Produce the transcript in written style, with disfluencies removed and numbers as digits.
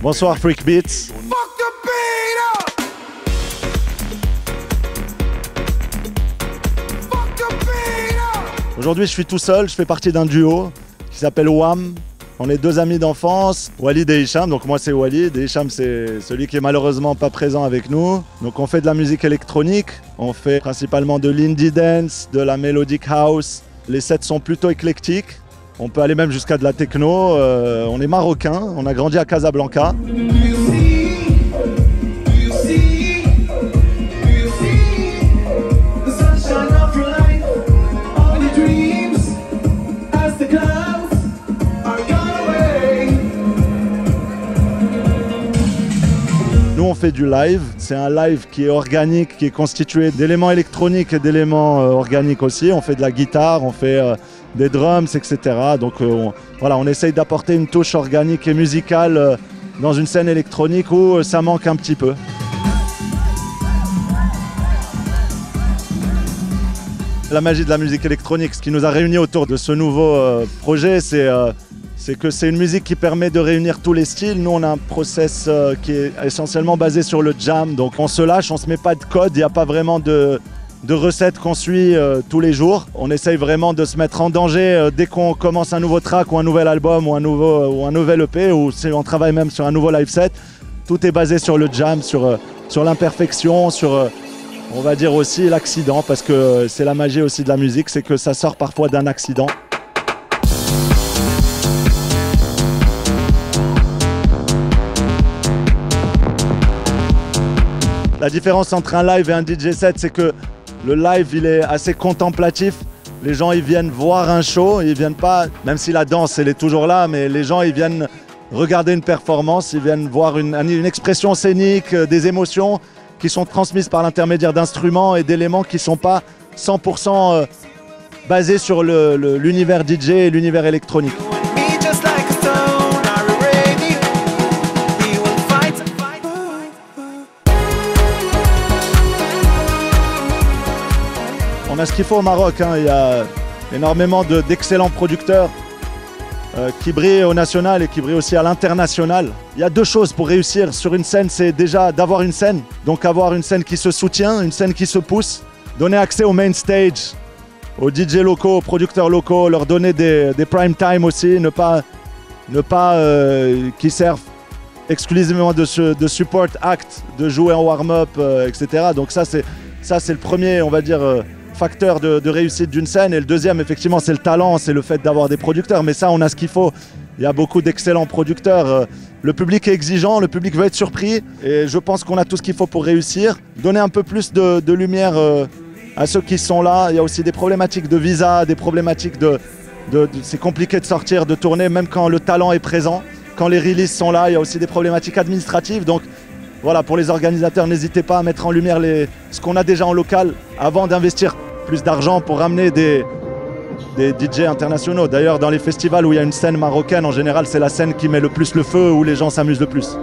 Bonsoir Freak Beats. Aujourd'hui, je suis tout seul, je fais partie d'un duo qui s'appelle WAM. On est deux amis d'enfance, Walid et Hicham. Donc moi c'est Walid et Hicham c'est celui qui est malheureusement pas présent avec nous. Donc on fait de la musique électronique, on fait principalement de l'indie dance, de la melodic house. Les sets sont plutôt éclectiques. On peut aller même jusqu'à de la techno. On est marocain, on a grandi à Casablanca. Nous on fait du live, c'est un live qui est organique, qui est constitué d'éléments électroniques et d'éléments organiques aussi. On fait de la guitare, on fait des drums, etc. Donc voilà, on essaye d'apporter une touche organique et musicale dans une scène électronique où ça manque un petit peu. La magie de la musique électronique, ce qui nous a réunis autour de ce nouveau projet, c'est que c'est une musique qui permet de réunir tous les styles. Nous, on a un process qui est essentiellement basé sur le jam. Donc on se lâche, on ne se met pas de code, il n'y a pas vraiment de recettes qu'on suit tous les jours. On essaye vraiment de se mettre en danger dès qu'on commence un nouveau track ou un nouvel album ou un nouvel EP, ou si on travaille même sur un nouveau live set. Tout est basé sur le jam, sur l'imperfection, sur on va dire aussi l'accident, parce que c'est la magie aussi de la musique, c'est que ça sort parfois d'un accident. La différence entre un live et un DJ set, c'est que le live, il est assez contemplatif. Les gens, ils viennent voir un show, ils viennent pas, même si la danse, elle est toujours là, mais les gens, ils viennent regarder une performance, ils viennent voir une expression scénique, des émotions qui sont transmises par l'intermédiaire d'instruments et d'éléments qui ne sont pas 100% basés sur l'univers DJ et l'univers électronique. On a ce qu'il faut au Maroc, hein. Il y a énormément d'excellents producteurs qui brillent au national et qui brillent aussi à l'international. Il y a deux choses pour réussir sur une scène, c'est déjà d'avoir une scène, donc avoir une scène qui se soutient, une scène qui se pousse, donner accès au main stage, aux DJ locaux, aux producteurs locaux, leur donner des prime time aussi, ne pas qui servent exclusivement de support act, de jouer en warm-up, etc. Donc ça c'est le premier, on va dire, facteur de réussite d'une scène. Et le deuxième, effectivement, c'est le talent, c'est le fait d'avoir des producteurs. Mais ça, on a ce qu'il faut. Il y a beaucoup d'excellents producteurs. Le public est exigeant, le public veut être surpris. Et je pense qu'on a tout ce qu'il faut pour réussir. Donner un peu plus de lumière à ceux qui sont là. Il y a aussi des problématiques de visa, des problématiques c'est compliqué de sortir, de tourner, même quand le talent est présent. Quand les releases sont là, il y a aussi des problématiques administratives. Donc, voilà, pour les organisateurs, n'hésitez pas à mettre en lumière ce qu'on a déjà en local avant d'investir plus d'argent pour ramener des DJ internationaux. D'ailleurs, dans les festivals où il y a une scène marocaine, en général, c'est la scène qui met le plus le feu, où les gens s'amusent le plus.